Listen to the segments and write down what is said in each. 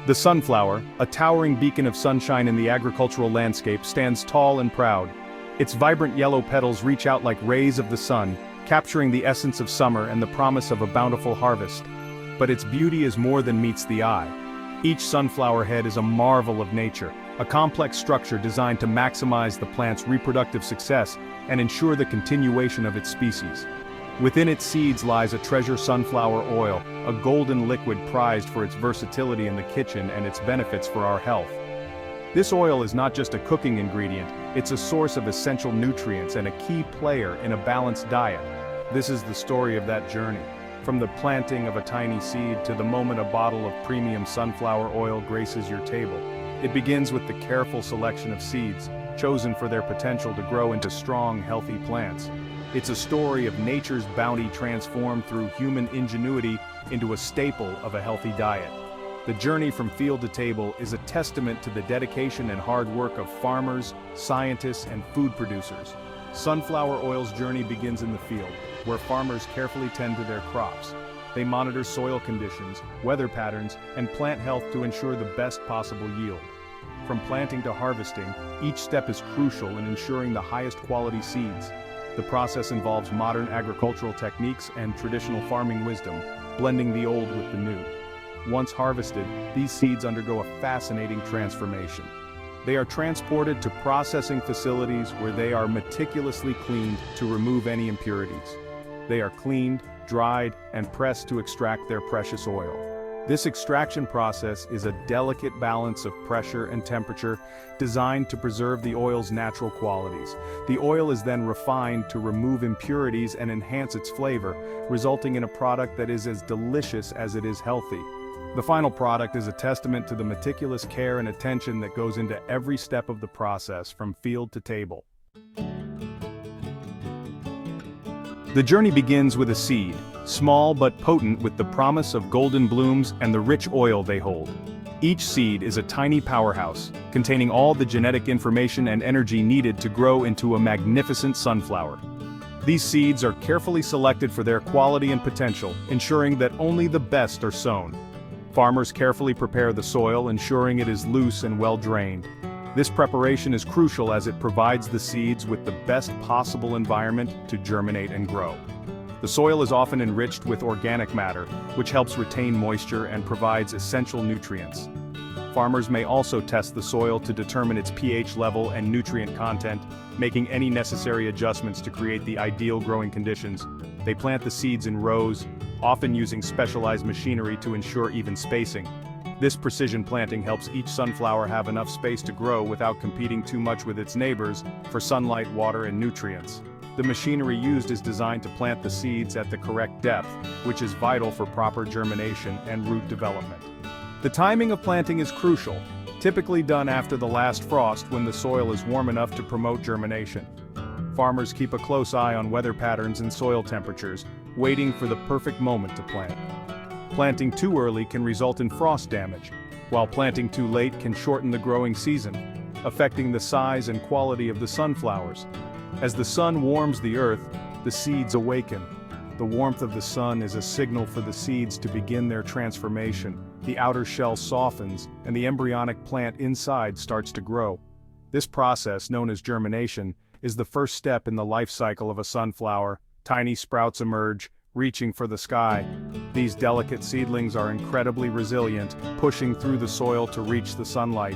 The sunflower, a towering beacon of sunshine in the agricultural landscape, stands tall and proud. Its vibrant yellow petals reach out like rays of the sun, capturing the essence of summer and the promise of a bountiful harvest. But its beauty is more than meets the eye. Each sunflower head is a marvel of nature, a complex structure designed to maximize the plant's reproductive success and ensure the continuation of its species. Within its seeds lies a treasure sunflower oil, a golden liquid prized for its versatility in the kitchen and its benefits for our health. This oil is not just a cooking ingredient, it's a source of essential nutrients and a key player in a balanced diet. This is the story of that journey. From the planting of a tiny seed to the moment a bottle of premium sunflower oil graces your table. It begins with the careful selection of seeds, chosen for their potential to grow into strong, healthy plants. It's a story of nature's bounty transformed through human ingenuity into a staple of a healthy diet. The journey from field to table is a testament to the dedication and hard work of farmers, scientists, and food producers. Sunflower oil's journey begins in the field, where farmers carefully tend to their crops. They monitor soil conditions, weather patterns, and plant health to ensure the best possible yield. From planting to harvesting, each step is crucial in ensuring the highest quality seeds. The process involves modern agricultural techniques and traditional farming wisdom, blending the old with the new. Once harvested, these seeds undergo a fascinating transformation. They are transported to processing facilities where they are meticulously cleaned to remove any impurities. They are cleaned, dried, and pressed to extract their precious oil. This extraction process is a delicate balance of pressure and temperature designed to preserve the oil's natural qualities. The oil is then refined to remove impurities and enhance its flavor, resulting in a product that is as delicious as it is healthy. The final product is a testament to the meticulous care and attention that goes into every step of the process from field to table. The journey begins with a seed, small but potent with the promise of golden blooms and the rich oil they hold. Each seed is a tiny powerhouse, containing all the genetic information and energy needed to grow into a magnificent sunflower. These seeds are carefully selected for their quality and potential, ensuring that only the best are sown. Farmers carefully prepare the soil, ensuring it is loose and well drained. This preparation is crucial as it provides the seeds with the best possible environment to germinate and grow. The soil is often enriched with organic matter, which helps retain moisture and provides essential nutrients. Farmers may also test the soil to determine its pH level and nutrient content, making any necessary adjustments to create the ideal growing conditions. They plant the seeds in rows, often using specialized machinery to ensure even spacing. This precision planting helps each sunflower have enough space to grow without competing too much with its neighbors for sunlight, water, and nutrients. The machinery used is designed to plant the seeds at the correct depth, which is vital for proper germination and root development. The timing of planting is crucial, typically done after the last frost when the soil is warm enough to promote germination. Farmers keep a close eye on weather patterns and soil temperatures, waiting for the perfect moment to plant. Planting too early can result in frost damage, while planting too late can shorten the growing season, affecting the size and quality of the sunflowers. As the sun warms the earth, the seeds awaken. The warmth of the sun is a signal for the seeds to begin their transformation. The outer shell softens, and the embryonic plant inside starts to grow. This process, known as germination, is the first step in the life cycle of a sunflower. Tiny sprouts emerge, reaching for the sky. These delicate seedlings are incredibly resilient, pushing through the soil to reach the sunlight.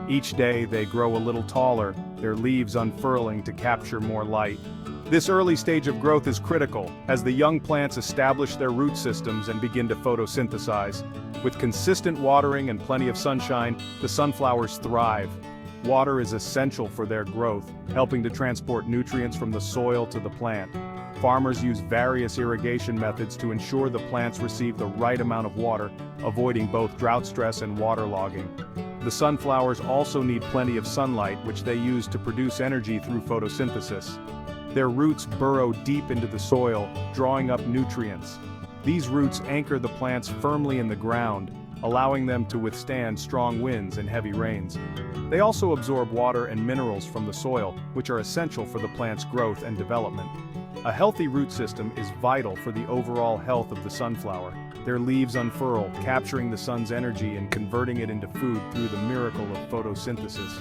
Each day they grow a little taller, their leaves unfurling to capture more light. This early stage of growth is critical, as the young plants establish their root systems and begin to photosynthesize. With consistent watering and plenty of sunshine, the sunflowers thrive. Water is essential for their growth, helping to transport nutrients from the soil to the plant. Farmers use various irrigation methods to ensure the plants receive the right amount of water, avoiding both drought stress and waterlogging. The sunflowers also need plenty of sunlight, which they use to produce energy through photosynthesis. Their roots burrow deep into the soil, drawing up nutrients. These roots anchor the plants firmly in the ground, allowing them to withstand strong winds and heavy rains. They also absorb water and minerals from the soil, which are essential for the plant's growth and development. A healthy root system is vital for the overall health of the sunflower. Their leaves unfurl, capturing the sun's energy and converting it into food through the miracle of photosynthesis.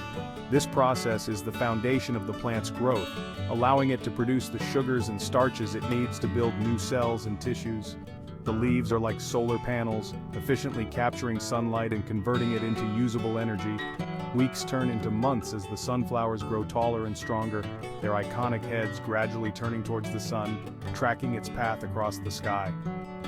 This process is the foundation of the plant's growth, allowing it to produce the sugars and starches it needs to build new cells and tissues. The leaves are like solar panels, efficiently capturing sunlight and converting it into usable energy. Weeks turn into months as the sunflowers grow taller and stronger, their iconic heads gradually turning towards the sun, tracking its path across the sky.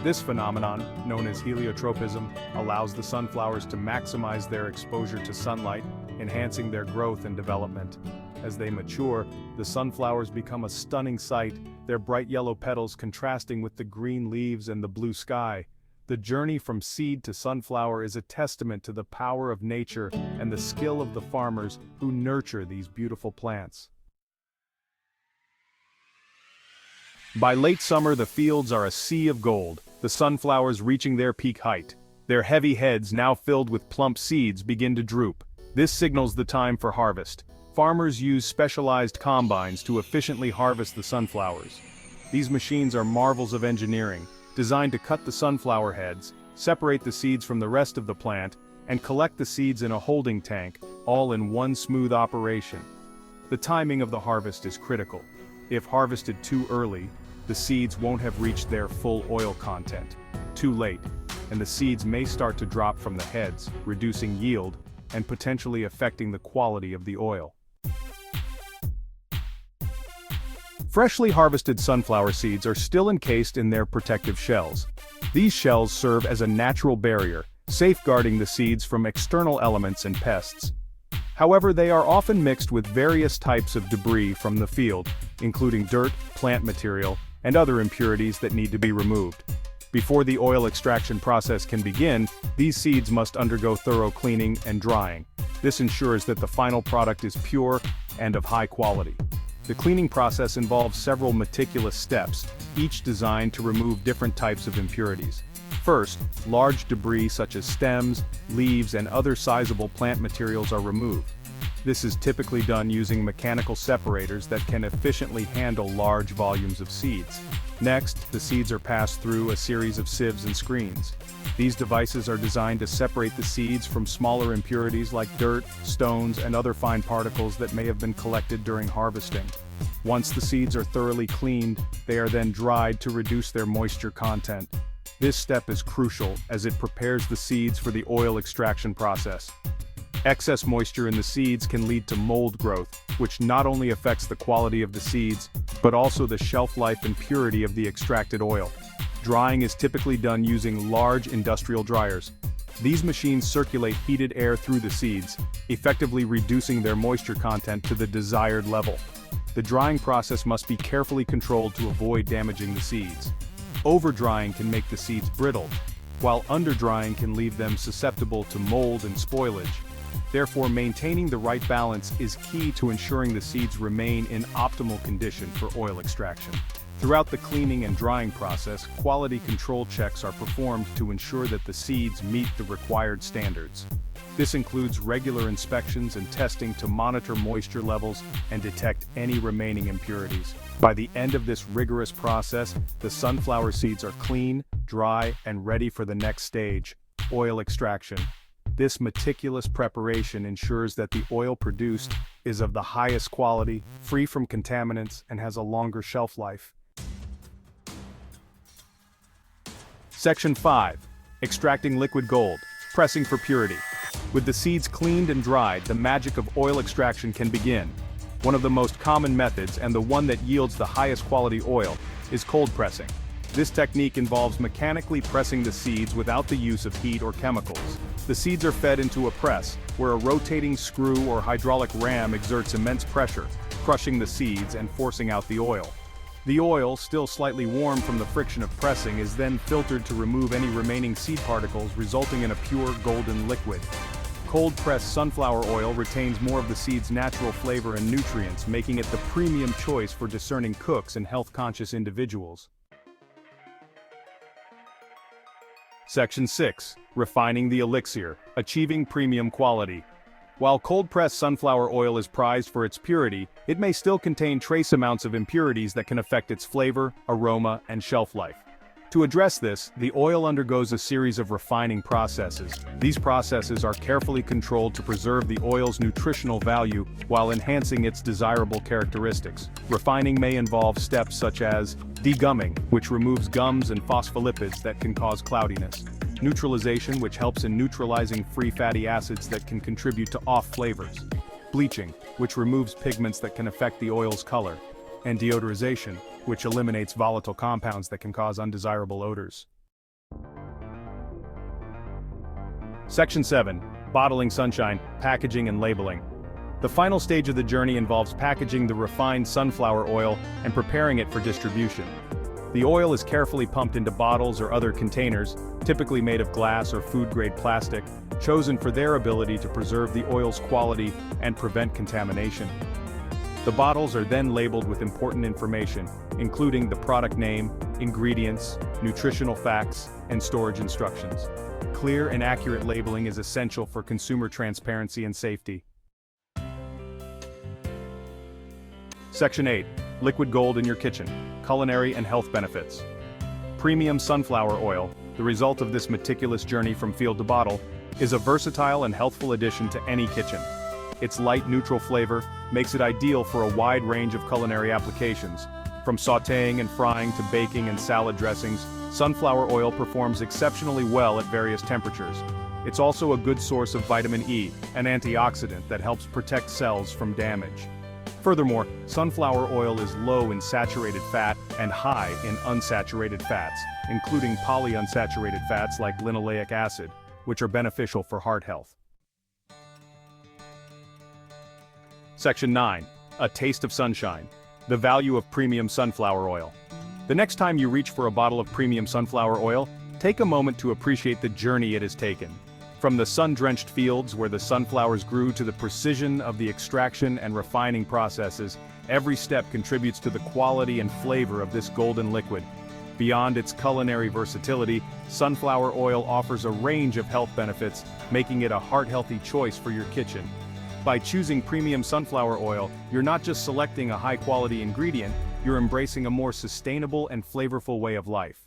This phenomenon, known as heliotropism, allows the sunflowers to maximize their exposure to sunlight, enhancing their growth and development. As they mature, the sunflowers become a stunning sight, their bright yellow petals contrasting with the green leaves and the blue sky. The journey from seed to sunflower is a testament to the power of nature and the skill of the farmers who nurture these beautiful plants. By late summer, the fields are a sea of gold, the sunflowers reaching their peak height. Their heavy heads, now filled with plump seeds, begin to droop. This signals the time for harvest. Farmers use specialized combines to efficiently harvest the sunflowers. These machines are marvels of engineering, designed to cut the sunflower heads, separate the seeds from the rest of the plant, and collect the seeds in a holding tank, all in one smooth operation. The timing of the harvest is critical. If harvested too early, the seeds won't have reached their full oil content. Too late, and the seeds may start to drop from the heads, reducing yield and potentially affecting the quality of the oil. Freshly harvested sunflower seeds are still encased in their protective shells. These shells serve as a natural barrier, safeguarding the seeds from external elements and pests. However, they are often mixed with various types of debris from the field, including dirt, plant material, and other impurities that need to be removed. Before the oil extraction process can begin, these seeds must undergo thorough cleaning and drying. This ensures that the final product is pure and of high quality. The cleaning process involves several meticulous steps, each designed to remove different types of impurities. First, large debris such as stems, leaves, and other sizable plant materials are removed. This is typically done using mechanical separators that can efficiently handle large volumes of seeds. Next, the seeds are passed through a series of sieves and screens. These devices are designed to separate the seeds from smaller impurities like dirt, stones, and other fine particles that may have been collected during harvesting. Once the seeds are thoroughly cleaned, they are then dried to reduce their moisture content. This step is crucial as it prepares the seeds for the oil extraction process. Excess moisture in the seeds can lead to mold growth, which not only affects the quality of the seeds, but also the shelf life and purity of the extracted oil. Drying is typically done using large industrial dryers. These machines circulate heated air through the seeds, effectively reducing their moisture content to the desired level. The drying process must be carefully controlled to avoid damaging the seeds. Over-drying can make the seeds brittle, while under-drying can leave them susceptible to mold and spoilage. Therefore, maintaining the right balance is key to ensuring the seeds remain in optimal condition for oil extraction. Throughout the cleaning and drying process, quality control checks are performed to ensure that the seeds meet the required standards. This includes regular inspections and testing to monitor moisture levels and detect any remaining impurities. By the end of this rigorous process, the sunflower seeds are clean, dry, and ready for the next stage, oil extraction. This meticulous preparation ensures that the oil produced is of the highest quality, free from contaminants, and has a longer shelf life. Section 5. Extracting liquid gold, pressing for purity. With the seeds cleaned and dried, the magic of oil extraction can begin. One of the most common methods, and the one that yields the highest quality oil, is cold pressing. This technique involves mechanically pressing the seeds without the use of heat or chemicals. The seeds are fed into a press, where a rotating screw or hydraulic ram exerts immense pressure, crushing the seeds and forcing out the oil. The oil, still slightly warm from the friction of pressing, is then filtered to remove any remaining seed particles, resulting in a pure golden liquid. Cold-pressed sunflower oil retains more of the seed's natural flavor and nutrients, making it the premium choice for discerning cooks and health-conscious individuals. Section 6. Refining the elixir, achieving premium quality. While cold-pressed sunflower oil is prized for its purity, it may still contain trace amounts of impurities that can affect its flavor, aroma, and shelf life. To address this, the oil undergoes a series of refining processes. These processes are carefully controlled to preserve the oil's nutritional value while enhancing its desirable characteristics. Refining may involve steps such as degumming, which removes gums and phospholipids that can cause cloudiness; neutralization, which helps in neutralizing free fatty acids that can contribute to off flavors; bleaching, which removes pigments that can affect the oil's color; and deodorization, which eliminates volatile compounds that can cause undesirable odors. Section 7. Bottling sunshine, packaging and labeling. The final stage of the journey involves packaging the refined sunflower oil and preparing it for distribution. The oil is carefully pumped into bottles or other containers, typically made of glass or food-grade plastic, chosen for their ability to preserve the oil's quality and prevent contamination. The bottles are then labeled with important information, including the product name, ingredients, nutritional facts, and storage instructions. Clear and accurate labeling is essential for consumer transparency and safety. Section 8. Liquid gold in your kitchen, culinary and health benefits. Premium sunflower oil, the result of this meticulous journey from field to bottle, is a versatile and healthful addition to any kitchen. Its light neutral flavor makes it ideal for a wide range of culinary applications. From sautéing and frying to baking and salad dressings, sunflower oil performs exceptionally well at various temperatures. It's also a good source of vitamin E, an antioxidant that helps protect cells from damage. Furthermore, sunflower oil is low in saturated fat and high in unsaturated fats, including polyunsaturated fats like linoleic acid, which are beneficial for heart health. Section 9. A taste of sunshine. The value of premium sunflower oil. The next time you reach for a bottle of premium sunflower oil, take a moment to appreciate the journey it has taken. From the sun-drenched fields where the sunflowers grew to the precision of the extraction and refining processes, every step contributes to the quality and flavor of this golden liquid. Beyond its culinary versatility, sunflower oil offers a range of health benefits, making it a heart-healthy choice for your kitchen. By choosing premium sunflower oil, you're not just selecting a high-quality ingredient, you're embracing a more sustainable and flavorful way of life.